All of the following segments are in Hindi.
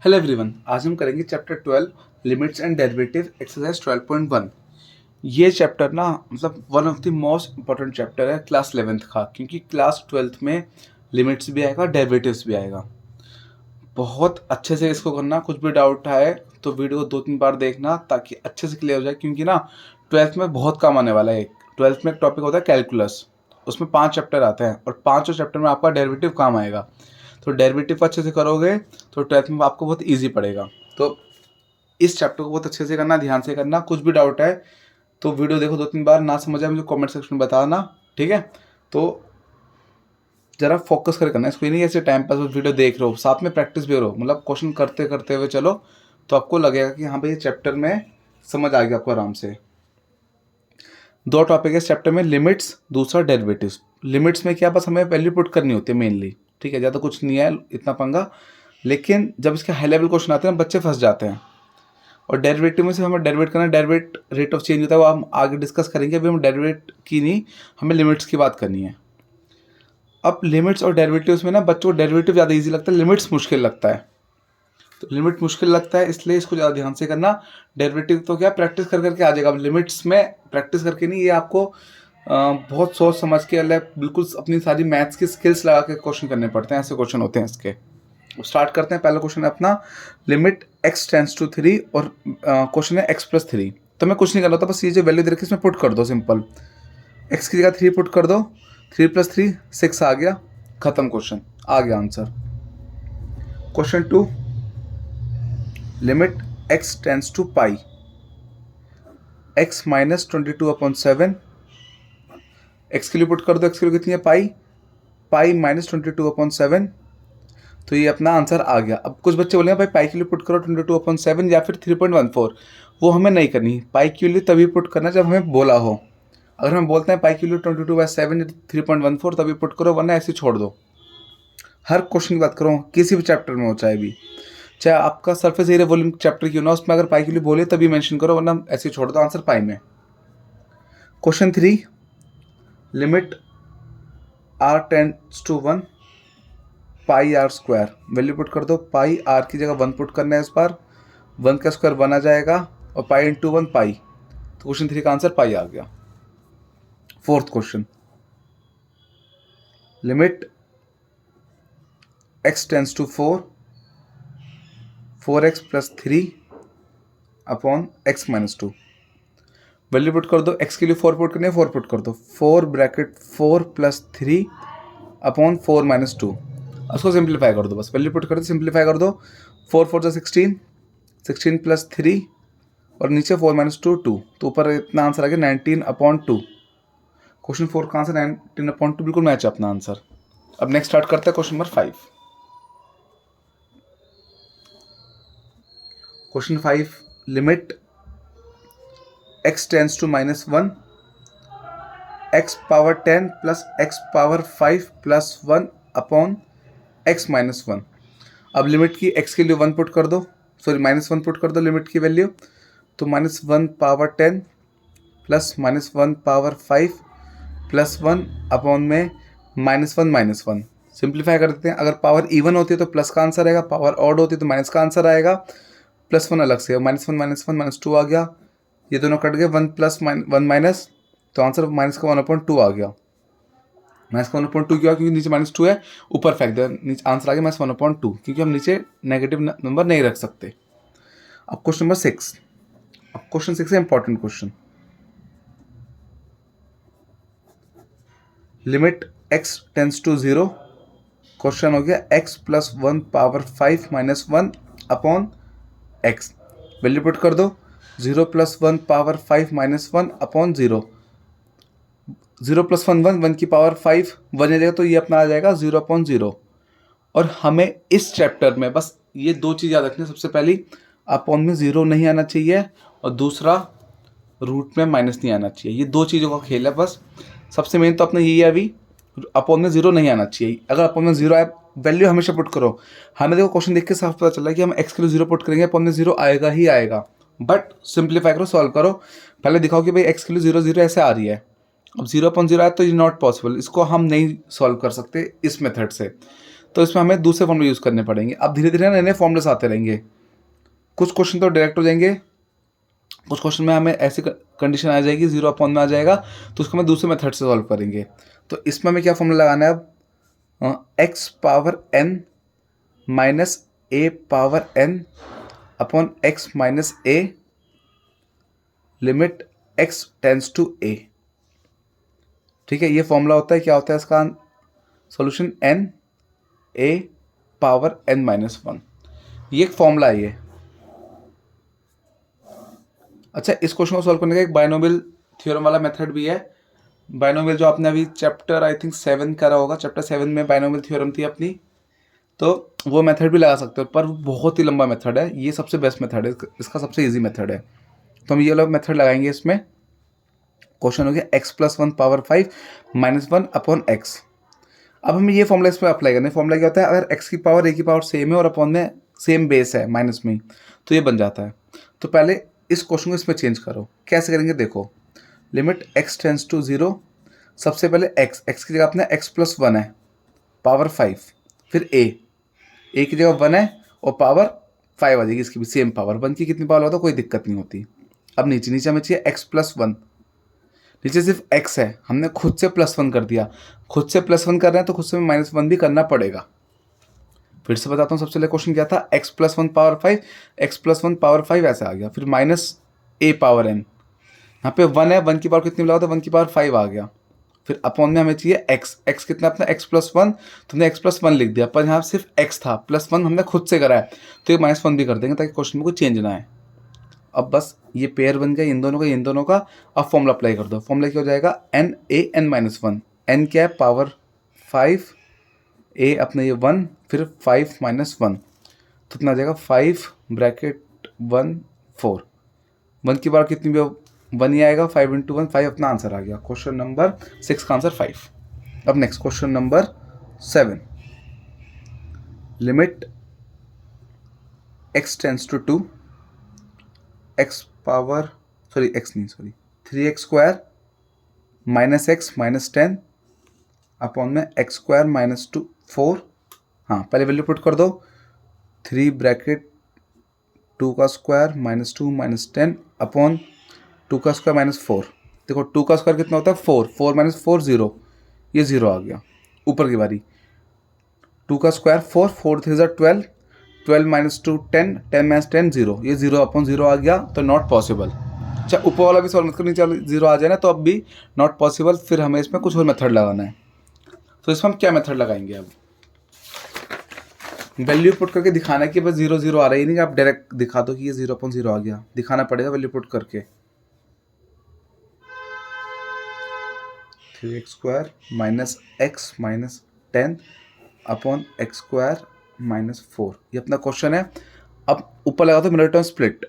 हेलो एवरीवन, आज हम करेंगे chapter 12 limits and derivative exercise 12.1। ये चैप्टर ना मतलब one of the most important chapter है क्लास 11th का, क्योंकि क्लास 12th में लिमिट्स भी आएगा, डेरिवेटिव्स भी आएगा। बहुत अच्छे से इसको करना, कुछ भी डाउट आए तो वीडियो 2-3 बार देखना ताकि अच्छे से क्लियर हो जाए, क्योंकि ना 12th में बहुत काम आने वाला है। 12th में एक टॉपिक होता है कैलकुलस, उसमें 5 चैप्टर आते हैं और पाँचों चैप्टर में आपका डेरिवेटिव काम आएगा। तो डेरिवेटिव अच्छे से करोगे तो 12th में आपको बहुत ईजी पड़ेगा। तो इस चैप्टर को बहुत अच्छे से करना, ध्यान से करना। कुछ भी डाउट है तो वीडियो देखो 2-3 बार, ना समझ आए मुझे कमेंट सेक्शन में बताना, ठीक है। तो ज़रा फोकस करके करना इसको, ये नहीं ऐसे टाइम पास वीडियो देख रहे हो, साथ में प्रैक्टिस भी करो, मतलब क्वेश्चन करते करते हुए चलो तो आपको लगेगा कि हाँ भाई ये चैप्टर में समझ आ गया आपको आराम से। 2 टॉपिक है इस चैप्टर में, लिमिट्स, दूसरा डेरिवेटिव्स। लिमिट्स में क्या, बस हमें वैल्यू पुट करनी होती है मेनली, ठीक है, ज़्यादा कुछ नहीं है इतना पंगा। लेकिन जब इसके हाई लेवल क्वेश्चन आते हैं बच्चे फंस जाते हैं। और डेरिवेटिव में से हमें डेरिवेट करना है, डेरिवेट रेट ऑफ चेंज होता है, वो हम आगे डिस्कस करेंगे। अभी हम डेरिवेट की नहीं, हमें लिमिट्स की बात करनी है। अब लिमिट्स और डेरिवेटिव्स में ना बच्चों को डेरिवेटिव ज़्यादा इजी लगता है, लिमिट्स मुश्किल लगता है। तो लिमिट मुश्किल लगता है इसलिए इसको ज़्यादा ध्यान से करना। डेरिवेटिव तो क्या प्रैक्टिस कर करके आ जाएगा, अब लिमिट्स में प्रैक्टिस करके नहीं, ये आपको बहुत सोच समझ के अलग बिल्कुल अपनी सारी मैथ्स की स्किल्स लगा के क्वेश्चन करने पड़ते हैं, ऐसे क्वेश्चन होते हैं इसके। स्टार्ट करते हैं। पहला क्वेश्चन है अपना, लिमिट x टेंड्स टू 3 और क्वेश्चन है x+3। तो मैं कुछ नहीं करना होता, बस ये जो वैल्यू दे रखी है इसमें पुट कर दो, सिंपल। x की जगह 3 पुट कर दो, 3+3 6 आ गया, खत्म, क्वेश्चन आ गया answer. Question 2, limit x tends to pi, x minus 22/7, x के लिए पुट कर दो, x के लिए कितनी है पाई, पाई माइनस 22/7। तो ये अपना आंसर आ गया। अब कुछ बच्चे बोलेंगे भाई पाई के लिए पुट करो 22/7 या फिर 3.14, वो हमें नहीं करनी। पाई के लिए तभी पुट करना जब हमें बोला हो। अगर हम बोलते हैं पाई के लिए 22/7 या 3.14 तभी पुट करो, वरना ऐसे छोड़ दो। हर क्वेश्चन की बात करो, किसी भी चैप्टर में हो, चाहे आपका सरफेस एरिया वॉल्यूम चैप्टर क्यों ना, उसमें अगर पाई के लिए बोले तभी मेंशन करो, वरना ऐसे छोड़ दो, आंसर पाई में। Question 3, limit r tends to 1 pi r square, value put कर दो, पाई आर की जगह 1 पुट करना है इस बार, 1 का स्क्वायर 1 आ जाएगा और पाई इंटू 1 पाई। तो क्वेश्चन 3 का आंसर पाई आ गया। Fourth question, limit x tends to 4, 4x + 3 upon x - 2, value put कर दो, x के लिए 4 पुट करनी है, 4 पुट कर दो, 4 ब्रैकेट 4 + 3 अपॉन 4 - 2। उसको सिंप्लीफाई कर दो, बस वैल्यू पुट कर दो, सिंप्लीफाई कर दो, 4 4 16, 16 + 3 और नीचे 4 - 2 2, तो ऊपर इतना आंसर आ गया 19/2। क्वेश्चन 4 का आंसर 19/2 बिल्कुल मैच है अपना आंसर। अब नेक्स्ट स्टार्ट करते हैं question number 5। Question 5, limit x tends to -1, x power 10 + x power 5 + 1 upon x - 1। अब लिमिट की x के लिए 1 पुट कर दो, सॉरी -1 पुट कर दो लिमिट की वैल्यू, तो -1 पावर 10 प्लस -1 पावर 5 + 1 अपॉन में -1 - 1। सिंप्लीफाई कर देते हैं। अगर पावर इवन होती है तो प्लस का आंसर आएगा, पावर ऑड होती है तो माइनस का आंसर आएगा, +1 अलग से, -1 - 2 आ गया, ये दोनों कट गए, 1 + 1 माइनस, तो आंसर माइनस का 1/2 आ गया। माइनस का 1/2 क्यों, क्योंकि नीचे -2 है, ऊपर फेंक दिया, नीचे आंसर आ गया -1/2, क्योंकि हम नीचे नेगेटिव नंबर नहीं रख सकते। अब क्वेश्चन नंबर 6, अब क्वेश्चन 6 है important question, limit x tends to 0, question हो गया x + 1 power 5 - 1 upon x, value put कर दो, 0 + 1 पावर 5 - 1 अपॉन 0, 0 + 1 1, 1 की पावर 5 1 आ जाएगा, तो ये अपना आ जाएगा 0/0। और हमें इस चैप्टर में बस ये 2 चीज़ याद रखनी है। सबसे पहली, अपॉन में 0 नहीं आना चाहिए, और दूसरा रूट में माइनस नहीं आना चाहिए। ये 2 चीज़ों का खेल है बस। सबसे मेन तो अपना यही है अभी, अपॉन में 0 नहीं आना चाहिए। अगर अपॉन में 0 आए, वैल्यू हमेशा पुट करो। हमें देखो क्वेश्चन देख के साफ पता चला कि हम x के लिए 0 पुट करेंगे, अपॉन में 0 आएगा ही आएगा। बट सिंप्लीफाई करो, सॉल्व करो, पहले दिखाओ कि भाई x के लिए 0 0 ऐसे आ रही है। अब 0/0 आया तो ये नॉट पॉसिबल, इसको हम नहीं सॉल्व कर सकते इस मेथड से। तो इसमें हमें दूसरे फॉर्मूले यूज़ करने पड़ेंगे। अब धीरे धीरे नए नए फॉर्मूलेस आते रहेंगे, कुछ क्वेश्चन तो डायरेक्ट हो जाएंगे, कुछ क्वेश्चन में हमें ऐसी कंडीशन आ जाएगी 0 में आ जाएगा, तो उसको हमें दूसरे मेथड से सॉल्व करेंगे। तो इसमें हमें क्या फॉर्मूला लगाना है अब, x power n minus a power n upon x minus a limit x tends to a. ठीक है, ये फॉर्मूला होता है, क्या होता है इसका solution, n a power n minus one, ये एक फॉर्मूला है ये। अच्छा, इस क्वेश्चन को सॉल्व करने का एक बाइनोमियल थ्योरम वाला मेथड भी है। बाइनोमियल जो आपने अभी चैप्टर आई थिंक 7 करा होगा, चैप्टर 7 में बाइनोमियल थ्योरम थी अपनी, तो वो मेथड भी लगा सकते हो, पर वो बहुत ही लंबा मेथड है, ये सबसे बेस्ट मेथड है, इसका सबसे ईजी मेथड है। तो हम ये वाला मेथड लगाएंगे इसमें। क्वेश्चन हो गया x plus one power 5 minus one upon x. अब हमें ये फॉर्मूला इसमें अप्लाई करना है। फॉर्मूला क्या होता है, अगर एक्स की पावर ए की पावर सेम है और अपॉन में सेम बेस है माइनस में, तो ये बन जाता है। तो पहले इस क्वेश्चन को इसमें चेंज करो, कैसे करेंगे देखो। लिमिट एक्स टेंस टू 0, सबसे पहले एक्स की जगह अपने एक्स प्लस वन है पावर 5, फिर ए की जगह 1 है और पावर 5 आ जाएगी, इसकी भी सेम पावर। 1 की कितनी पावर होता है, कोई दिक्कत नहीं होती। अब नीचे हमें चाहिए एक्स प्लस वन, नीचे सिर्फ एक्स है, हमने खुद से प्लस वन कर दिया, खुद से प्लस वन कर रहे हैं तो खुद से माइनस वन भी करना पड़ेगा। फिर से बताता हूँ, सबसे पहले क्वेश्चन क्या था, x plus one power 5, x plus one power 5 ऐसा आ गया, फिर माइनस ए पावर एन, यहाँ पे 1 है, 1 की पावर कितनी मिला होता है, 1 की पावर 5 आ गया, फिर अपॉन में हमें चाहिए एक्स कितना अपना एक्स प्लस वन, तो हमने एक्स प्लस वन लिख दिया, पर यहाँ सिर्फ एक्स था, प्लस वन हमने खुद से करा है, तो ये माइनस वन भी कर देंगे ताकि क्वेश्चन में कोई चेंज ना आए। अब बस ये पेयर बन गया इन दोनों का। अब फॉर्मूला अप्लाई कर दो, फॉर्मूला क्या हो जाएगा, n a n minus one, n क्या है पावर 5, ए अपने ये 1, फिर 5 माइनस वन, तो इतना आ जाएगा 5 ब्रैकेट 1 4, 1 की बार कितनी भी 1 ही आएगा, 5 इंटू 1 5, अपना आंसर आ गया। क्वेश्चन नंबर 6 का आंसर 5। अब next question number 7, limit x tends to 2, x power x नहीं 3x square minus x minus 10 upon में एक्स स्क्वायर माइनस 2 4। हाँ, पहले वैल्यू पुट कर दो, 3 ब्रैकेट 2 का स्क्वायर माइनस 2 माइनस 10 अपॉन 2 का स्क्वायर माइनस 4। देखो 2 का स्क्वायर कितना होता है 4, 4 माइनस 4 0, ये 0 आ गया ऊपर की बारी। 2 का स्क्वायर 4, 4 3 12, 12 माइनस 2 10, 10 माइनस 10 0, ये 0 अपॉन 0 आ गया, तो नॉट पॉसिबल। अच्छा, ऊपर वाला भी सॉल्व मत करनी, चलो 0 आ जाए ना तो अब भी नॉट पॉसिबल, फिर हमें इसमें कुछ और मेथड लगाना है। तो इसमें हम क्या मेथड लगाएंगे, अब वैल्यू पुट करके दिखाना है कि बस 0 0 आ रहा ही नहीं, आप डायरेक्ट दिखा दो कि ये 0 अपॉन 0 आ गया, दिखाना पड़ेगा वैल्यू पुट करके। 3x square minus x minus 10 upon x square minus 4, ये अपना क्वेश्चन है। अब ऊपर लगा दो middle term split,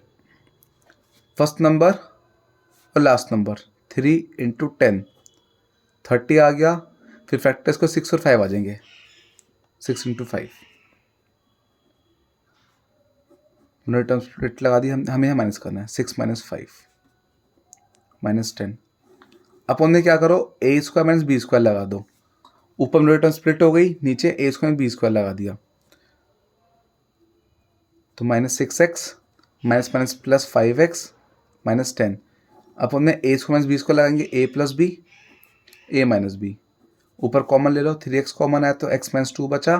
first number और लास्ट नंबर, 3 इंटू 10 30 आ गया, फिर फैक्टर्स को 6 और 5 आ जाएंगे, 6 इंटू 5, मिडल टर्म स्प्लिट लगा दी, हमें यहाँ माइनस करना है, 6 माइनस 5 माइनस 10 अपॉन में क्या करो, ए स्क्वायर माइनस बी स्क्वायर लगा दो, ऊपर मिडल टर्म स्प्लिट हो गई, नीचे ए स्क्वायर बी स्क्वायर लगा दिया, तो minus 6x minus minus plus 5x minus 10 upon में ए स्क्वायर माइनस बी स्क्वायर लगाएंगे, ए प्लस बी ए माइनस बी, ऊपर कॉमन ले लो, 3x कॉमन आया तो x माइनस 2 बचा,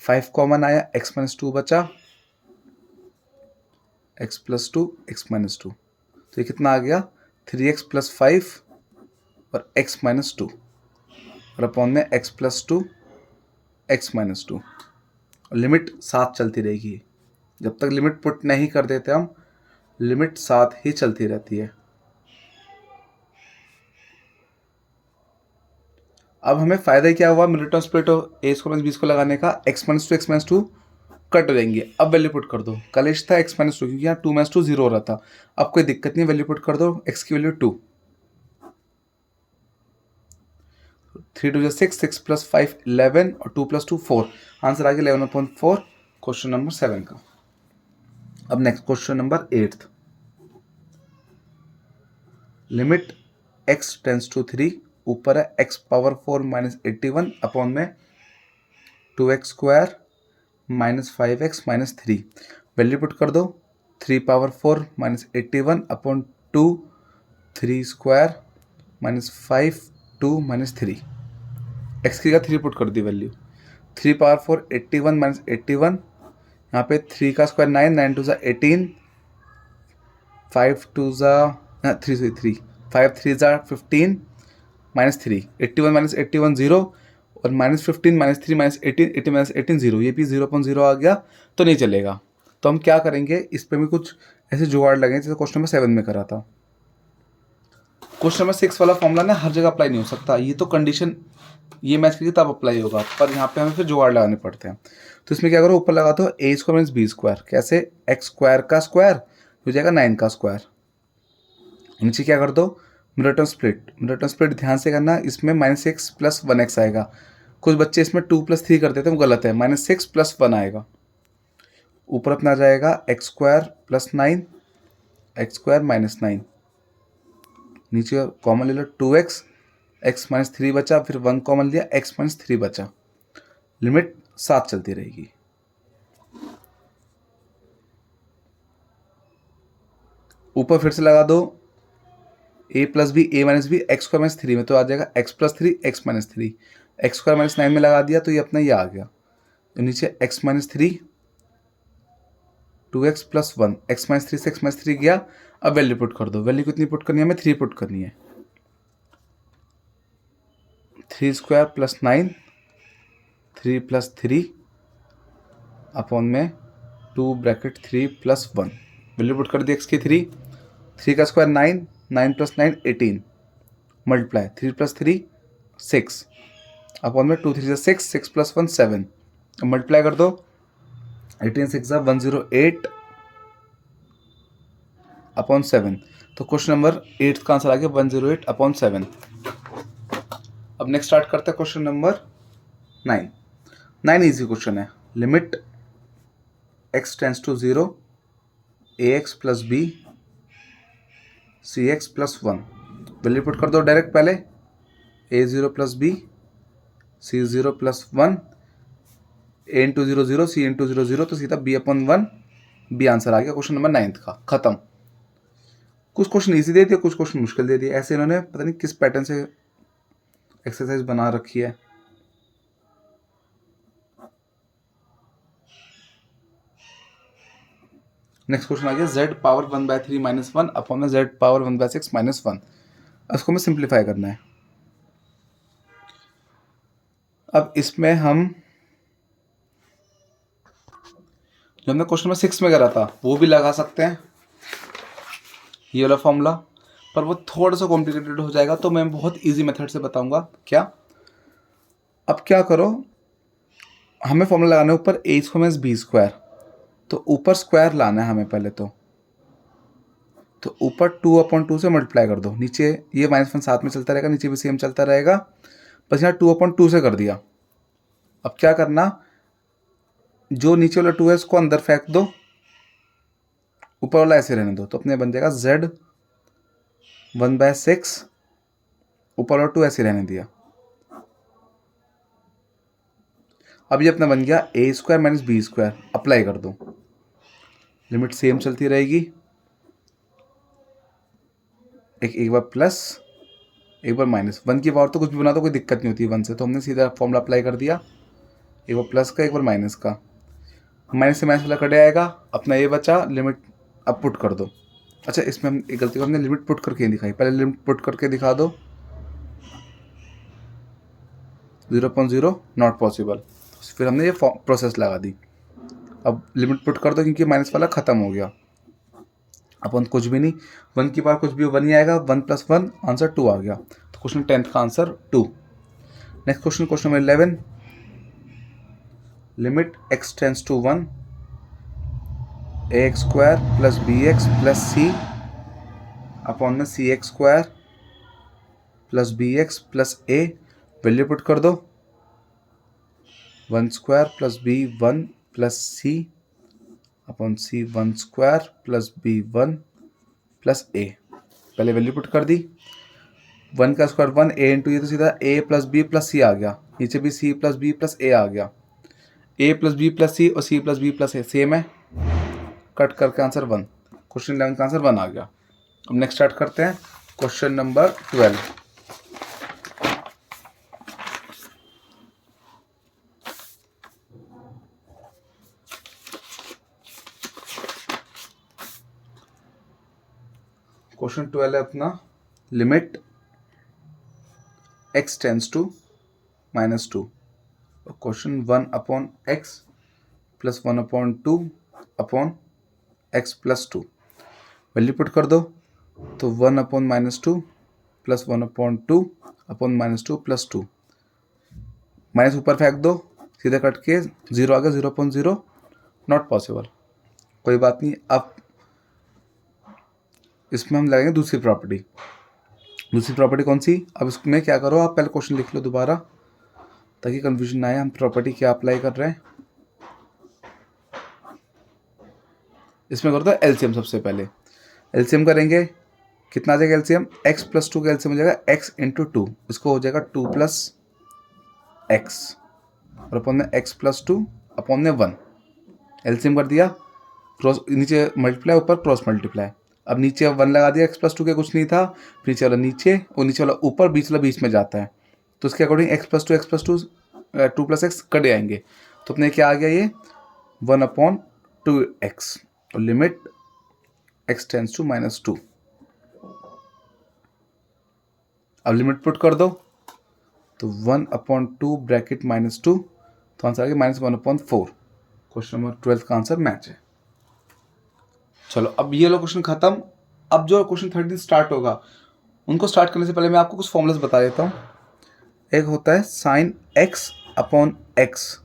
5 कॉमन आया x माइनस 2 बचा, x प्लस 2 x माइनस 2, तो ये कितना आ गया 3x प्लस 5 और x माइनस 2, और अपॉन में x प्लस 2 x माइनस 2, और लिमिट साथ चलती रहेगी, जब तक लिमिट पुट नहीं कर देते हम, लिमिट साथ ही चलती रहती है। अब हमें फ़ायदा क्या हुआ, middle term split a square minus b square लगाने का, x माइनस 2 कट हो जाएंगे। अब वैल्यू पुट कर दो, कलेश था x माइनस 2 क्योंकि यहाँ 2 माइनस 2 0 हो रहा था, अब कोई दिक्कत नहीं, वैल्यू पुट कर दो, x की वैल्यू 2, 3 2 6, 6 प्लस 5 11 और 2 प्लस 2 4, आंसर आ गया 11.4 क्वेश्चन नंबर 7 का। अब next question number 8, limit x tends to 3, ऊपर है x पावर 4 माइनस 81 अपॉन में 2x² minus 5x minus 3, value put कर दो। 3⁴ minus 81 upon 2, 3² minus 5 2 minus 3, x की जगह 3 पुट कर दी वैल्यू। 3⁴ 81 माइनस 81, यहाँ पे 3 का स्क्वायर 9, 9 2 18, 5 2 3 5 3 15 माइनस 3, 81 माइनस 81 0, और माइनस 15 माइनस 3 माइनस 18, 80 माइनस 18 0, ये भी 0.0 आ गया तो नहीं चलेगा। तो हम क्या करेंगे, इस पर भी कुछ ऐसे जुगाड़ लगेंगे जैसे क्वेश्चन नंबर 7 में करा था। क्वेश्चन नंबर 6 वाला फॉर्मूला ना हर जगह अप्लाई नहीं हो सकता, ये तो कंडीशन ये मैच करिए तब अप्लाई होगा, पर यहाँ पे हमें फिर जुगाड़ लगाने पड़ते हैं। तो इसमें क्या करो, ऊपर लगा दो a² माइनस b², कैसे, x² का स्क्वायर हो जाएगा 9 का स्क्वायर। नीचे क्या कर दो, middle term split. Middle term split ध्यान से करना, इसमें -6 प्लस 1x आएगा। कुछ बच्चे इसमें 2 + 3 कर देते हैं, वो गलत है, -6 + 1 आएगा। ऊपर अपना आ जाएगा x² + 9, x² माइनस 9, नीचे कॉमन ले लो 2x, x माइनस 3 बचा, फिर 1 कॉमन लिया, x माइनस 3 बचा, लिमिट 7 चलती रहेगी। ऊपर फिर से लगा दो a + b a minus b x² minus 3 में, तो आ जाएगा x + 3 x minus 3, x² minus 9 में लगा दिया तो ये अपना ये आ गया। तो नीचे x minus 3 2x + 1, x minus 3 से x माइनस 3 गया। अब वैल्यू पुट कर दो, वैल्यू कितनी पुट करनी है हमें, 3 पुट करनी है। 3² + 9, 3 + 3 अपॉन में 2 ब्रैकेट 3 + 1, वैल्यू पुट कर दी x की 3 का स्क्वायर 9, 9 + 9 18, मल्टीप्लाई 3 + 3 6 अपॉन में 2 3 6, 6 + 1 7, अब मल्टीप्लाई कर दो, 18 6 108 अपॉन 7। तो क्वेश्चन नंबर 8 का आंसर आ गया 108 अपॉन 7। अब नेक्स्ट स्टार्ट करते हैं क्वेश्चन नंबर 9। 9 इजी क्वेश्चन है। Limit x tends to 0, ax + b cx + 1, value put कर दो डायरेक्ट पहले, a0 + b c0 + 1, a × 0 0 c × 0 0, तो सीधा b/1 b आंसर आ गया क्वेश्चन नंबर 9 का, खत्म। कुछ क्वेश्चन इजी दे दिए, कुछ क्वेश्चन मुश्किल दे दिए, ऐसे इन्होंने पता नहीं किस पैटर्न से एक्सरसाइज बना रखी है। नेक्स्ट क्वेश्चन आ गया z⁴ 1/3 - 1 अपॉन में z⁴ 1/6 - 1, इसको हमें सिंप्लीफाई करना है। अब इसमें हम जो हमने क्वेश्चन नंबर 6 में करा था वो भी लगा सकते हैं ये वाला फॉर्मूला, पर वो थोड़ा सा कॉम्प्लिकेटेड हो जाएगा, तो मैं बहुत इजी मेथड से बताऊंगा। क्या, अब क्या करो, हमें फॉर्मूला लगाना है ऊपर a² माइनस b², तो ऊपर स्क्वायर लाना है हमें पहले तो ऊपर 2/2 से मल्टीप्लाई कर दो, नीचे ये -1 साथ में चलता रहेगा, नीचे भी सेम चलता रहेगा, बस यहाँ 2/2 से कर दिया। अब क्या करना, जो नीचे वाला 2 है उसको अंदर फेंक दो, ऊपर वाला ऐसे रहने दो, तो अपने बन जाएगा z1/6, ऊपर वाला 2 ऐसे रहने दिया। अब ये अपना बन गया a² माइनस b², अप्लाई कर दो, लिमिट सेम चलती रहेगी, एक बार प्लस एक बार माइनस, 1 की पावर तो कुछ भी बना दो कोई दिक्कत नहीं होती 1 से, तो हमने सीधा फॉर्मूला अप्लाई कर दिया, एक बार प्लस का एक बार माइनस का, माइनस से माइनस वाला कट आएगा, अपना ये बचा, लिमिट अब पुट कर दो। अच्छा, इसमें हम एक गलती को हमने लिमिट पुट करके दिखाई, पहले लिमिट पुट करके दिखा दो, 0.0 नॉट पॉसिबल, फिर हमने ये प्रोसेस लगा दी। अब लिमिट पुट कर दो क्योंकि माइनस वाला खत्म हो गया, अपन कुछ भी नहीं, 1 की पावर कुछ भी 1 ही आएगा, 1 + 1 आंसर 2 आ गया, तो क्वेश्चन 10th का answer 2। Next question, question number 11, limit x tends to 1, ax² + bx + c upon में cx² + bx + a, value put कर दो, 1² + b1 + c upon c 1² + b1 + a, पहले वैल्यू पुट कर दी, 1 का स्क्वायर 1, a × ये तो सीधा a + b + c आ गया, नीचे भी c + b + a आ गया, ए प्लस बी प्लस सी और सी प्लस बी प्लस ए सेम है, कट करके आंसर 1। क्वेश्चन 11 का आंसर 1 आ गया। अब नेक्स्ट स्टार्ट करते हैं क्वेश्चन नंबर 12। क्वेश्चन 12 है अपना, limit x tends to -2। Question 1 upon x plus 1/2 upon x plus 2 value put कर दो, तो 1/-2 प्लस 1/2 अपॉन -2 प्लस 2, माइनस ऊपर फेंक दो, सीधा कट के 0 आ गया, 0/0 नॉट पॉसिबल। कोई बात नहीं। अब इसमें हम लगाएंगे दूसरी प्रॉपर्टी। दूसरी प्रॉपर्टी कौन सी? अब इसमें क्या करो, आप पहले क्वेश्चन लिख लो दोबारा ताकि कंफ्यूजन ना आए हम प्रॉपर्टी क्या अप्लाई कर रहे हैं। इसमें करो तो एलसीएम। सबसे पहले एलसीएम करेंगे, कितना आ जाएगा एलसीएम? x प्लस 2 का एलसीएम हो जाएगा x इंटू 2, इसको हो जाएगा 2 प्लस एक्स और अपॉन में x प्लस 2 अपॉन में 1। एलसीएम कर दिया, क्रॉस नीचे मल्टीप्लाई ऊपर क्रॉस मल्टीप्लाई। अब नीचे 1 लगा दिया, x प्लस 2 के कुछ नहीं था, नीचे वाला नीचे और नीचे वाला ऊपर, बीच वाला बीच में जाता है, तो उसके according x plus 2 2 plus x cut आएंगे। तो अपने क्या आ गया ये 1/2x और लिमिट x टेंस टू -2। अब लिमिट पुट कर दो, तो 1/2 ब्रैकेट -2, तो आंसर आ गया -1/4। क्वेश्चन नंबर 12 का आंसर मैच है। चलो अब ये लो क्वेश्चन खत्म। अब जो क्वेश्चन 13 स्टार्ट होगा, उनको स्टार्ट करने से पहले मैं आपको कुछ फॉर्मूलाज बता देता हूँ। एक होता है साइन x अपॉन x,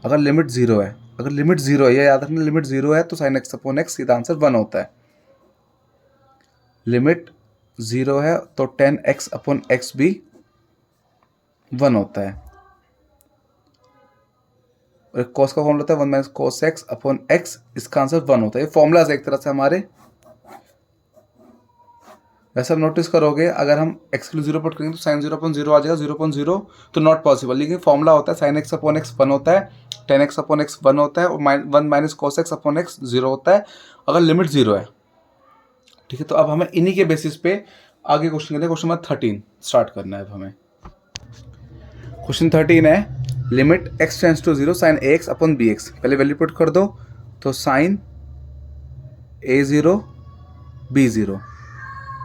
अगर लिमिट 0 है, अगर लिमिट 0 है, ये याद रखना, लिमिट 0 है तो साइन x अपॉन x सीधा आंसर 1 होता है। लिमिट 0 है तो tan x अपॉन x भी 1 होता है। और एक कॉस का फॉर्मूला होता है 1 minus cos x upon x, इसका आंसर 1 होता है। ये फॉर्मूलाज एक तरह से हमारे। वैसे आप नोटिस करोगे, अगर हम x के लिए 0 पुट करेंगे तो साइन 0/0 आ जाएगा, 0/0 तो नॉट पॉसिबल। लेकिन फॉर्मूला होता है साइन x अपॉन x 1 होता है, tan x अपॉन x 1 होता है और 1 minus cos x upon x 0 होता है अगर लिमिट 0 है। ठीक है, तो अब हमें इन्हीं के बेसिस पे आगे क्वेश्चन करना है। क्वेश्चन नंबर 13 स्टार्ट करना है अब हमें। क्वेश्चन 13 है, limit x tends to 0 sine ax upon bx। पहले वैल्यू पुट कर दो, तो sign a0 b0,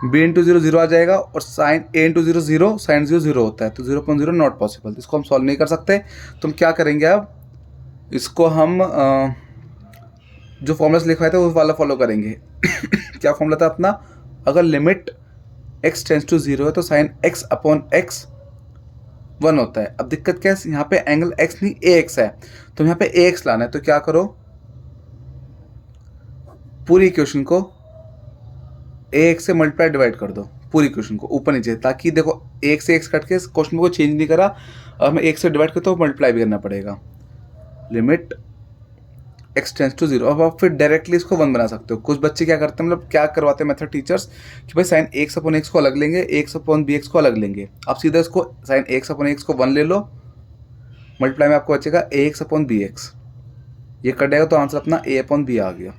b into 0 0 आ जाएगा और साइन a इंटू 0 0, साइन 0 0 होता है, तो 0/0 नॉट पॉसिबल। इसको हम सॉल्व नहीं कर सकते, तो हम क्या करेंगे, अब इसको हम जो फॉर्मूला लिखवाए थे वो वाला फॉलो करेंगे। क्या फॉर्मूला था अपना? अगर लिमिट x टेंस टू 0 है तो साइन x अपॉन x 1 होता है। अब दिक्कत क्या है, यहाँ पे एंगल x नहीं ax है, तो यहाँ पे ax लाना है। तो क्या करो, पूरी इक्वेशन को ax से मल्टीप्लाई डिवाइड कर दो, पूरी इक्वेशन को ऊपर नीचे, ताकि देखो एक से x कट के क्वेश्चन को चेंज नहीं करा, अब हमें एक से डिवाइड करते तो मल्टीप्लाई भी करना पड़ेगा। Limit x tends to 0। अब आप फिर डायरेक्टली इसको 1 बना सकते हो। कुछ बच्चे क्या करते हैं, मतलब क्या करवाते हैं मेथड टीचर्स, कि भाई साइन x अपॉन x को अलग लेंगे, x अपॉन bx को अलग लेंगे। आप सीधा इसको साइन x अपॉन x को 1 ले लो, मल्टीप्लाई में आपको बचेगा ax अपॉन bx, ये कट जाएगा तो आंसर अपना a अपॉन b आ गया।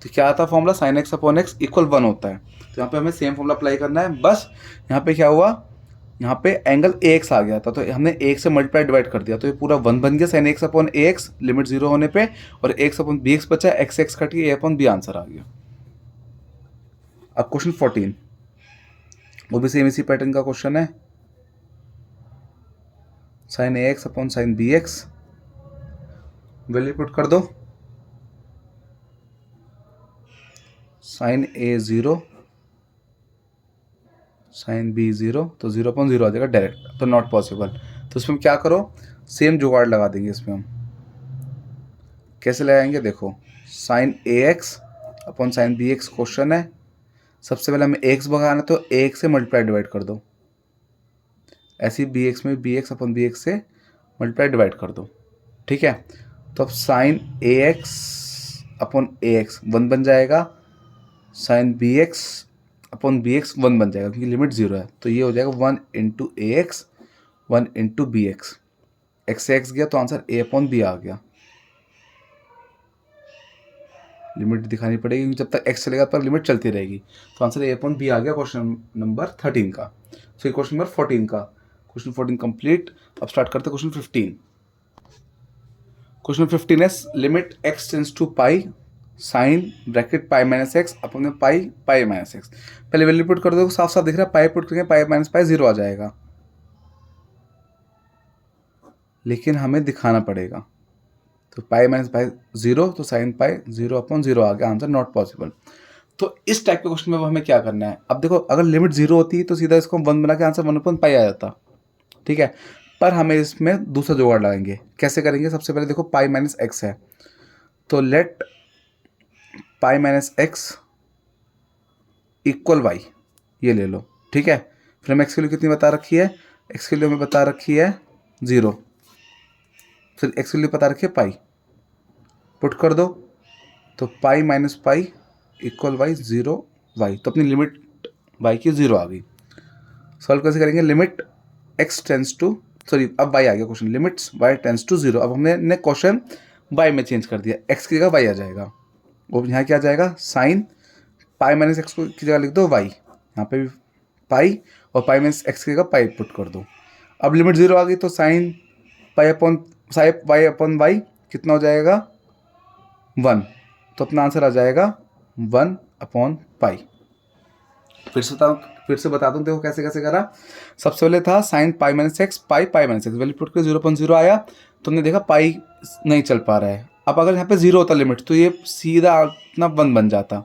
तो क्या आता formula, sine x upon x equal 1 होता है। तो यहाँ पे हमें सेम फॉर्मूला अप्लाई करना है। बस यहाँ पे क्या हुआ, यहाँ पे एंगल ax आ गया था, तो हमने एक से मल्टीप्लाई डिवाइड कर दिया, तो ये पूरा 1 बन गया, sine x upon ax limit 0 होने पे, और x अपॉन bx बचा, x x कट के a अपॉन b आंसर आ गया। अब क्वेश्चन 14, वो भी सेम इसी पैटर्न का क्वेश्चन है। Sine ax upon sine bx, value put कर दो, साइन a0 साइन b0, तो 0/0 आ जाएगा डायरेक्ट, तो नॉट पॉसिबल। तो इसमें क्या करो, सेम जुगाड़ लगा देंगे। इसमें हम कैसे लगाएंगे, देखो sine ax upon sine bx question है, सबसे पहले हमें x भगाना, तो ax से मल्टीप्लाई डिवाइड कर दो, ऐसे ही bx में bx अपॉन bx से मल्टीप्लाई डिवाइड कर दो। ठीक है, तो अब साइन ax अपॉन ax 1 बन जाएगा, साइन bx अपॉन bx 1 बन जाएगा, क्योंकि लिमिट 0 है, तो ये हो जाएगा 1 into ax 1 into b x, x से एक्स गया तो आंसर ए अपॉन बी आ गया। लिमिट दिखानी पड़ेगी क्योंकि जब तक एक्स चलेगा तब लिमिट चलती रहेगी। तो आंसर ए अपॉन बी आ गया क्वेश्चन नंबर 13 का। फिर क्वेश्चन नंबर 14 का, क्वेश्चन 14 कंप्लीट। अब स्टार्ट करते हैं क्वेश्चन 15। क्वेश्चन 15 है limit x tends to pi sine bracket pi minus x upon pi pi minus x. पहले वैल्यू पुट कर दो, साफ साफ दिख रहा है, पाई पुट करेंगे पाई माइनस पाई 0 आ जाएगा, लेकिन हमें दिखाना पड़ेगा। तो पाई माइनस पाई 0, तो साइन पाई 0 अपॉन 0 आ गया, आंसर नॉट पॉसिबल। तो इस टाइप के क्वेश्चन में हमें क्या करना है, अब देखो अगर लिमिट 0 होती तो सीधा इसको 1 बना के आंसर 1 अपॉन पाई आ जाता, ठीक है। पर हमें इसमें दूसरा जुगाड़ लगाएंगे। कैसे करेंगे, सबसे पहले देखो पाई माइनस एक्स है, तो let pi minus x equal y, ये ले लो, ठीक है। फिर हमें एक्स की वैल्यू कितनी बता रखी है, एक्स की वैल्यू हमें बता रखी है 0, फिर एक्स की वैल्यू बता रखी है पाई, पुट कर दो तो pi minus pi equal y 0 y, तो अपनी लिमिट वाई की 0 आ गई। सॉल्व कैसे करेंगे, limit x tends to, sorry अब वाई आ गया question, limits y tends to 0। अब हमने क्वेश्चन वाई में चेंज कर दिया, एक्स की जगह वाई आ जाएगा, और यहाँ क्या आ जाएगा साइन पाई माइनस एक्स की जगह लिख दो वाई, यहाँ पे भी पाई और पाई माइनस एक्स की जगह पाई पुट कर दो। अब लिमिट 0 आ गई तो sine pi upon sine y upon y कितना हो जाएगा 1, तो अपना आंसर आ जाएगा 1 अपॉन पाई। फिर से बता दूं, देखो कैसे कैसे करा। सबसे पहले था sine pi minus x pi pi minus x, value put कर 0.0 आया, तो हमने देखा पाई नहीं चल पा रहा है। अब अगर यहाँ पे 0 होता लिमिट तो ये सीधा अपना 1 बन जाता,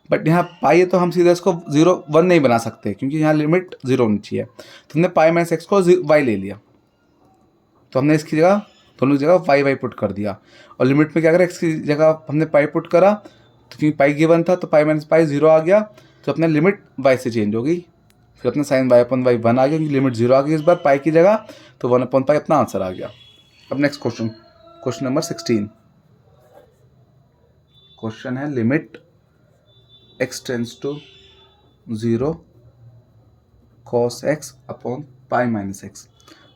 बट यहाँ पाई है तो हम सीधा इसको 0 1 नहीं बना सकते क्योंकि यहाँ लिमिट 0 होनी चाहिए। तो हमने पाई माइनस एक्स को वाई ले लिया, तो हमने इसकी जगह दोनों जगह वाई वाई पुट कर दिया, और लिमिट में क्या करा, एक्स की जगह हमने पाई पुट करा, तो क्योंकि पाई गिवन था तो पाई माइनस पाई 0 आ गया, तो अपने लिमिट वाई से चेंज होगी। फिर अपना साइन वाई अपॉन वाई 1 आ गया क्योंकि लिमिट 0 आ गई इस बार पाई की जगह, तो 1 अपॉन पाई अपना आंसर आ गया। अब next question, question number 16। Question है limit x tends to 0 cos x upon pi minus x.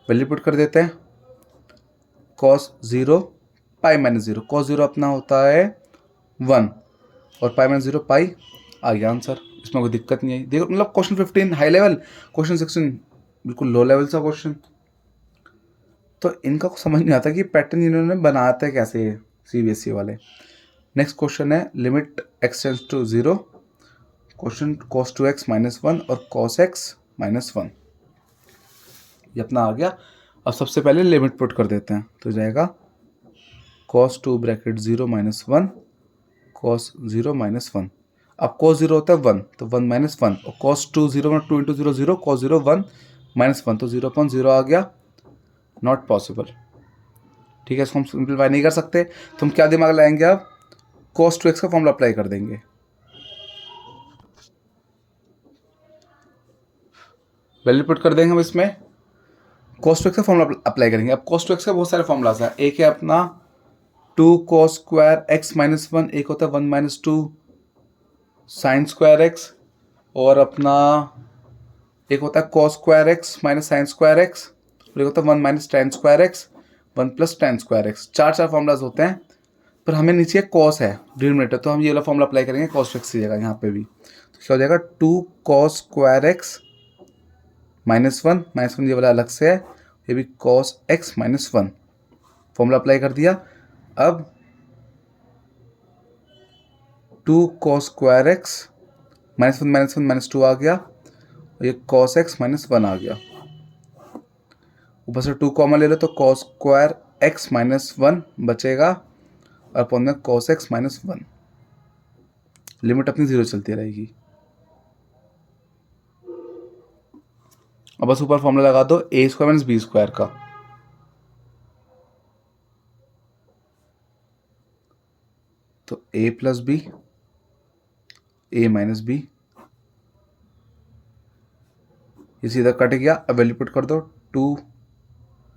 Value put कर देते हैं, कॉस 0 पाई माइनस 0, कॉस 0 अपना होता है 1 और पाई माइनस 0 पाई, आ गया आंसर, इसमें कोई दिक्कत नहीं आई। देखो मतलब क्वेश्चन 15 हाई लेवल, क्वेश्चन 16 बिल्कुल लो लेवल सा क्वेश्चन। तो इनका कुछ समझ नहीं आता कि पैटर्न इन्होंने बनाते हैं कैसे सीबीएसई वाले। नेक्स्ट क्वेश्चन है limit x tends to 0 question cos 2x minus 1 और कॉस x माइनस 1, ये अपना आ गया। अब सबसे पहले लिमिट पुट कर देते हैं, तो जाएगा cos 2 bracket 0 minus 1 cos 0 minus 1। अब cos 0 होता है 1, तो 1 माइनस 1, और cos 2 0 में 2 इंटू 0 0, cos 0 1 माइनस 1, तो 0.0 आ गया, नॉट पॉसिबल, ठीक है। इसको हम सिंप्लीफाई नहीं कर सकते, तो हम क्या दिमाग लाएंगे, अब cos 2x का फॉर्मूला अप्लाई कर देंगे। वैल्यू पुट कर देंगे हम इसमें, cos 2x का फॉर्मूला अप्लाई करेंगे। अब cos 2x का बहुत सारे फॉर्मूलाज है, एक है अपना 2 cos स्क्वायर x माइनस 1, एक होता है 1 माइनस 2 साइन स्क्वायर एक्स, और अपना एक होता है cos square x minus sine square x, और एक होता है 1 minus ten square x 1 plus ten square x. चार फॉर्मूलाज होते हैं, पर हमें नीचे कॉस है डिनोमिनेटर, तो हम ये वाला फॉर्मूला अप्लाई करेंगे कॉस एक्स की जगह यहाँ पे भी, तो क्या हो जाएगा 2 कॉस स्क्वायर एक्स माइनस 1 ये वाला अलग से है, ये भी cos x minus 1 formula apply कर दिया। अब 2 cos square x minus 1 minus 2 आ गया, और ये कॉस एक्स माइनस 1 आ गया, ऊपर से 2 कॉमन ले लो तो कॉस स्क्वायर एक्स माइनस 1 बचेगा, और अपॉन में कॉस एक्स माइनस 1, लिमिट अपनी 0 चलती रहेगी। अब बस ऊपर फॉर्मूला लगा दो ए स्क्वायर माइनस बी स्क्वायर का, तो ए प्लस बी ए माइनस बी, ये सीधा कट गया। अब वैल्यू पुट कर दो 2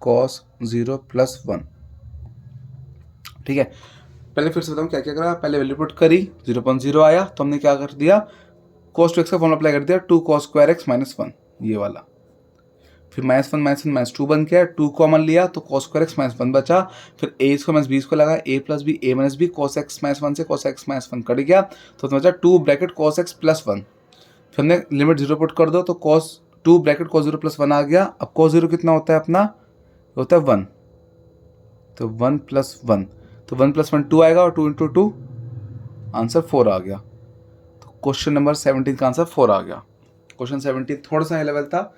कॉस 0 प्लस 1, ठीक है। पहले फिर से बताऊँ क्या क्या करा, पहले वैल्यू पुट करी 0.0 आया, तो हमने क्या कर दिया cos 2x का फॉर्मूला अप्लाई कर दिया 2 cos स्क्वायर एक्स माइनस 1, ये वाला। फिर -1 बन गया, 2 कॉमन लिया तो cos स्क्वायर x -1 बचा, फिर a square minus b square लगा, a plus b a minus b, cos x -1 से cos x -1 कट गया तो बचा 2 ब्रैकेट cos x प्लस 1। फिर हमने लिमिट 0 पुट कर दो तो cos 2 ब्रैकेट cos 0 प्लस 1 आ गया। अब cos 0 कितना होता है अपना, होता है 1, तो 1 प्लस 1, तो 1 प्लस 1 2 आएगा और 2 इंटू 2 आंसर 4 आ गया। तो क्वेश्चन नंबर 17 का आंसर 4 आ गया। क्वेश्चन 17 थोड़ा सा हाई लेवल था,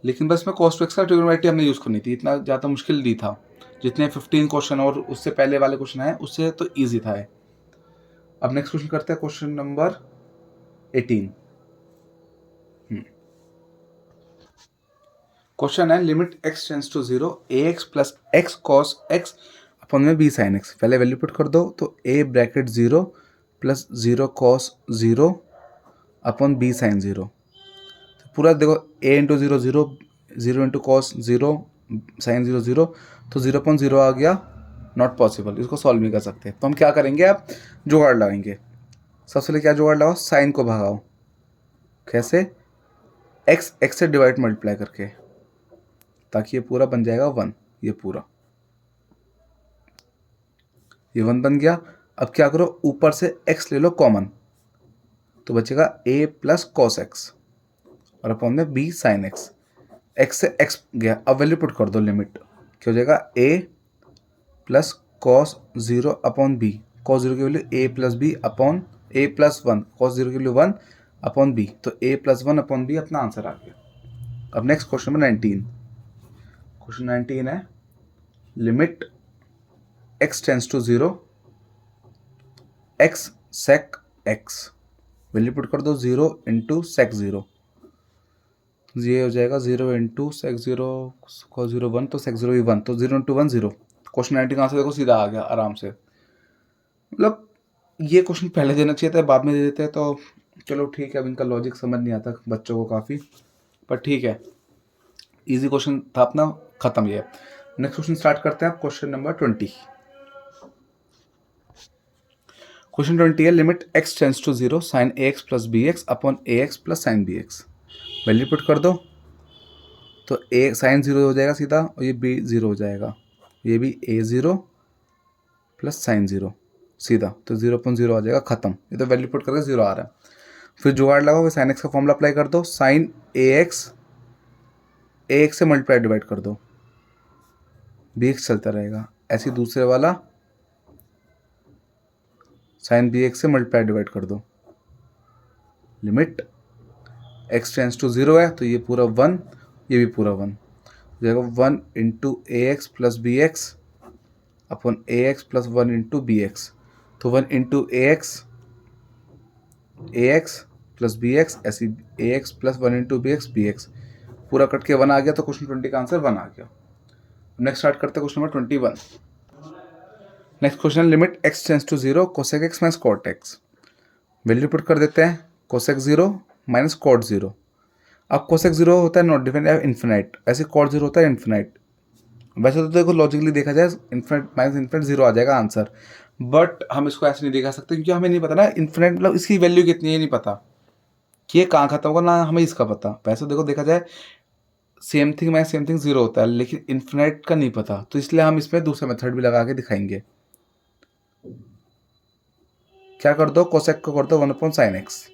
लेकिन बस में cos 2x का ट्रिग्नोमेट्री हमने यूज़ करनी थी, इतना ज़्यादा मुश्किल नहीं था। जितने 15 क्वेश्चन और उससे पहले वाले क्वेश्चन आए उससे तो ईजी था। अब नेक्स्ट क्वेश्चन करते हैं, क्वेश्चन नंबर 18। क्वेश्चन है limit x tends to 0 ax plus x cos x upon में b sin x। पहले वैल्यू पुट कर दो तो a bracket 0 plus 0 cos 0 upon b sin 0। तो पूरा देखो a into 0 0, 0 into cos 0 sin 0 0, तो 0.0 आ गया, नॉट पॉसिबल। इसको सॉल्व नहीं कर सकते तो हम क्या करेंगे, आप जुगाड़ लगाएंगे। सबसे पहले क्या जुगाड़ लगाओ, साइन को भगाओ। कैसे, x से डिवाइड मल्टीप्लाई करके, ताकि ये पूरा बन जाएगा 1, ये पूरा, ये 1 बन गया। अब क्या करो, ऊपर से x ले लो कॉमन, तो बचेगा a प्लस cos x और अपॉन में b sin x। x से x गया, अब वैल्यू पुट कर दो, लिमिट क्या हो जाएगा, a plus cos 0 upon b, cos 0 की value a plus b upon a plus 1, cos 0 की वैल्यू 1 अपॉन b, तो a प्लस 1 अपॉन b अपना आंसर आ गया। अब नेक्स्ट क्वेश्चन नंबर 19। क्वेश्चन 19 है limit x tends to 0 x sec x, value put कर दो 0 इंटू सेक 0, ये हो जाएगा 0 इंटू सेक 0 cos 0 1, तो सेक 0 भी 1, तो 0 इंटू 1 0। क्वेश्चन 19 का आंसर देखो सीधा आ गया आराम से। मतलब ये क्वेश्चन पहले देना चाहिए था, बाद में दे देते हैं तो चलो ठीक है। अब इनका लॉजिक समझ नहीं आता बच्चों को काफ़ी, पर ठीक है, इजी क्वेश्चन था अपना, खत्म ये। नेक्स्ट क्वेश्चन स्टार्ट करते हैं, क्वेश्चन नंबर 20। क्वेश्चन 20 है limit x tends to 0 sine ax plus b x upon a x plus sine b x. Value put कर दो तो a साइन 0 हो जाएगा सीधा, और ये b 0 हो जाएगा, ये भी a 0 प्लस साइन 0 सीधा, तो 0.0 आ जाएगा, खत्म। ये तो वैल्यू पुट करके 0 आ रहा है। फिर जुगाड़ लगाओ, साइन x का फॉर्मूला अप्लाई कर दो, साइन ax से मल्टीप्लाई डिवाइड कर दो, bx चलता रहेगा, ऐसे दूसरे वाला साइन bx से मल्टीप्लाई डिवाइड कर दो। लिमिट x टेंड्स टू 0 है तो ये पूरा 1, ये भी पूरा 1 हो जाएगा, 1 into a x plus b x upon a x plus 1 into b x, तो 1 into a x plus b x, ऐसी a x plus 1 into b x, पूरा कट के 1 आ गया, तो क्वेश्चन 20 का आंसर 1 आ गया। नेक्स्ट स्टार्ट करते हैं question number 21। Next question limit x tends to 0 cosec x minus cot x। Value put कर देते हैं, कोसेक 0 माइनस कॉट 0। अब कोसेक 0 होता है नॉट डिफाइंड या इन्फिनाइट, ऐसे कॉट 0 होता है इन्फिनाइट। वैसे तो देखो लॉजिकली देखा जाए इन्फिनाइट माइनस इन्फिनाइट 0 आ जाएगा आंसर, बट हम इसको ऐसे नहीं देखा सकते क्योंकि हमें नहीं पता ना इन्फिनाइट मतलब इसकी वैल्यू कितनी है, नहीं पता कि ये कहाँ खत्म होगा, ना हमें इसका पता। वैसे देखो देखा जाए same thing minus same thing 0 होता है, लेकिन इन्फिनाइट का नहीं पता, तो इसलिए हम इसमें दूसरा मेथड भी लगा के दिखाएंगे। क्या कर दो, कोसेक को कर दो 1 अपॉन साइन एक्स,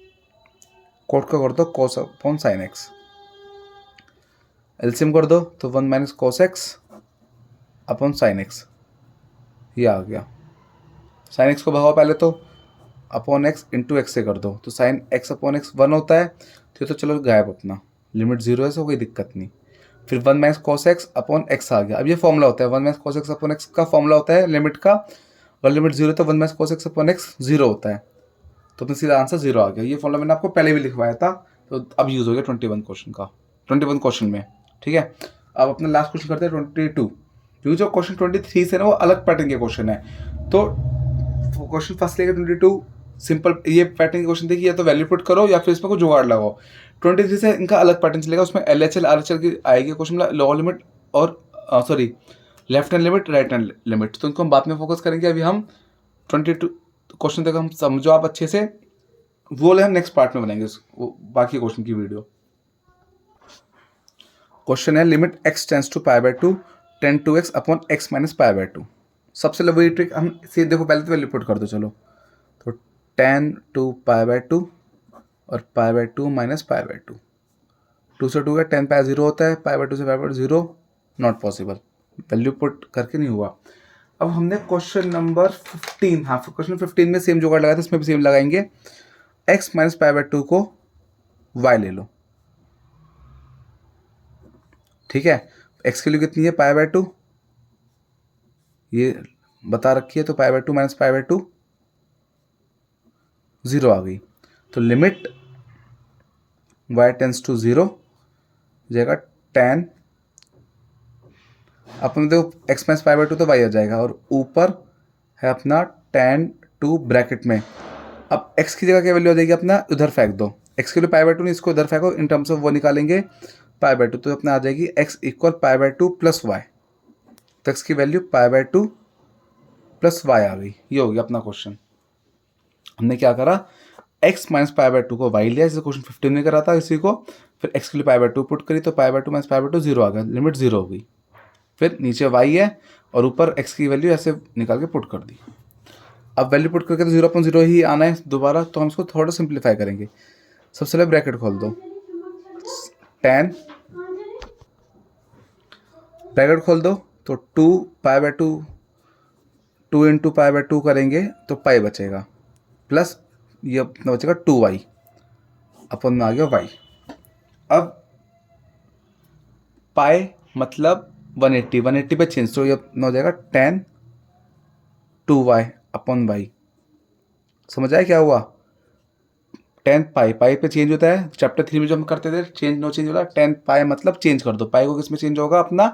कोट को कर दो कोस अपॉन साइन एक्स, एलसीएम कर दो तो 1 minus cos x upon sine x, ये आ गया। साइन एक्स को भगाओ पहले तो, अपॉन एक्स इंटू एक्स से कर दो, तो साइन एक्स अपॉन एक्स 1 होता है, तो चलो गायब अपना, लिमिट 0 है सो कोई दिक्कत नहीं। फिर 1 minus cos x upon x आ गया। अब ये फॉर्मूला होता है 1 minus cos x upon x का फॉर्मूला होता है लिमिट का, अगर लिमिट 0 है तो 1 minus cos x upon x 0 होता है, तो अपना सीधा आंसर 0 आ गया। ये फॉर्मूला मैंने आपको पहले भी लिखवाया था, तो अब यूज़ हो गया 21 क्वेश्चन में, ठीक है। अब अपना लास्ट क्वेश्चन करते हैं 22, क्योंकि जो क्वेश्चन 23 से ना वो अलग पैटर्न के क्वेश्चन है, तो क्वेश्चन फर्स्ट लेके 22 सिंपल ये पैटर्न के क्वेश्चन देखिए, या तो वैल्यू पुट करो या फिर इसमें कोई जुगाड़ लगाओ। 23 से इनका अलग पैटर्न चलेगा, उसमें LHL RHL की आएगी क्वेश्चन में, लोअर लिमिट और sorry left hand limit right hand limit, तो इनको हम बाद में फोकस करेंगे। अभी हम 22 क्वेश्चन तक हम समझो आप अच्छे से, वो हम नेक्स्ट पार्ट में बनाएंगे बाकी क्वेश्चन की वीडियो। क्वेश्चन है limit x tends to pi by two tan two x upon x minus pi by two. सबसे वही ट्रिक हम सीधे देखो, पहले तो वैल्यू पुट कर दो। चलो तो tan two pi by two और pi by two minus pi by two, two से टू का टेन पाई जीरो होता है, पाई बाय टू से pi by two zero, not possible, value put करके नहीं हुआ। अब हमने क्वेश्चन नंबर 15, हाँ क्वेश्चन 15 में सेम जुगाड़ लगाया था, इसमें भी सेम लगाएंगे। x minus pi by to को y ले लो, ठीक है। x की वैल्यू कितनी है, पाई बाय टू, ये बता रखी है, तो pi by two minus pi by two zero आ गई। तो limit y tends to zero जाएगा टेन, अपन देखो x minus pi by two तो y आ जाएगा, और ऊपर है अपना टेन टू ब्रैकेट में। अब x की जगह क्या वैल्यू आ जाएगी अपना, उधर फेंक दो, x की वैल्यू पाई बाय टू नहीं, इसको उधर फेंको, इन टर्म्स ऑफ वो निकालेंगे पाई बाय टू, तो अपना आ जाएगी x equal pi by two plus y. तो x की value pi by two plus y आ गई। ये हो गया अपना क्वेश्चन। हमने क्या करा, x minus pi by to को y लिया, जैसे क्वेश्चन 15 में करा था इसी को, फिर x के लिए पाई बाय टू पुट करी, तो pi by two minus pi by two zero आ गया, लिमिट जीरो हो गई। फिर नीचे y है और ऊपर x की वैल्यू ऐसे निकाल के पुट कर दी। अब वैल्यू पुट करके तो जीरो अपॉन जीरो ही आना है दोबारा, तो हम इसको थोड़ा सिंप्लीफाई करेंगे। सबसे पहले ब्रैकेट खोल दो, टेन ब्रैकेट खोल दो, तो two pi by two, two into pi by two करेंगे तो पाई बचेगा, प्लस ये अपना बचेगा टू वाई, अपन में आ गया वाई। अब पाई मतलब 180, 180 पे चेंज, तो ये अपना हो जाएगा tan two y upon y. समझ आया क्या हुआ, टेन पाई, पाई पे चेंज होता है, चैप्टर 3 में जो हम करते थे चेंज नो चेंज होता है, टेन पाई मतलब चेंज कर दो, पाई को किस में चेंज होगा अपना,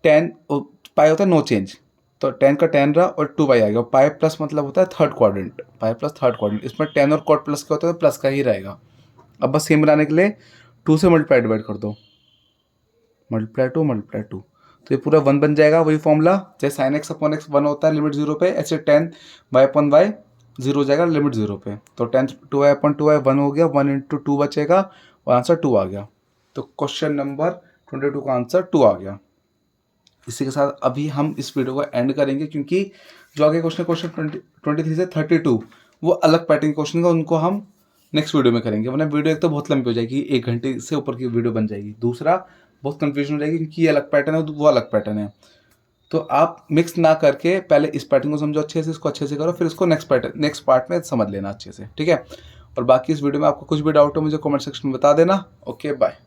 टेन पाई होता है नो चेंज, तो टेन का टेन रहा और टू पाई आ गया। पाई प्लस मतलब होता है third quadrant, pi plus third quadrant, इसमें टेन और कॉड प्लस क्या होता है, तो प्लस का ही रहेगा। अब बस सेम बनाने के लिए टू से मल्टीप्लाई डिवाइड कर दो, मल्टीप्लाई टू, तो ये पूरा वन बन जाएगा, वही फॉर्मूला जैसे sine x upon x one होता है लिमिट जीरो पे, ऐसे tan y upon y zero हो जाएगा लिमिट जीरो पे, तो tan two y upon two y one हो गया, वन इंटू टू बचेगा और आंसर टू आ गया। तो क्वेश्चन नंबर 22 का आंसर टू आ गया। इसी के साथ अभी हम इस वीडियो को एंड करेंगे, क्योंकि जो आगे क्वेश्चन 23 से 32 वो अलग पैटर्न क्वेश्चन का, उनको हम नेक्स्ट वीडियो में करेंगे, वरना वीडियो एक तो बहुत लंबी हो जाएगी, 1 घंटे से ऊपर की वीडियो बन जाएगी, दूसरा बहुत कंफ्यूजन हो जाएगी क्योंकि ये अलग पैटर्न है वो अलग पैटर्न है। तो आप मिक्स ना करके पहले इस पैटर्न को समझो अच्छे से, इसको अच्छे से करो, फिर इसको नेक्स्ट पार्ट में समझ लेना अच्छे से, ठीक है। और बाकी इस वीडियो में आपको कुछ भी डाउट हो मुझे कमेंट सेक्शन में बता देना। Okay bye.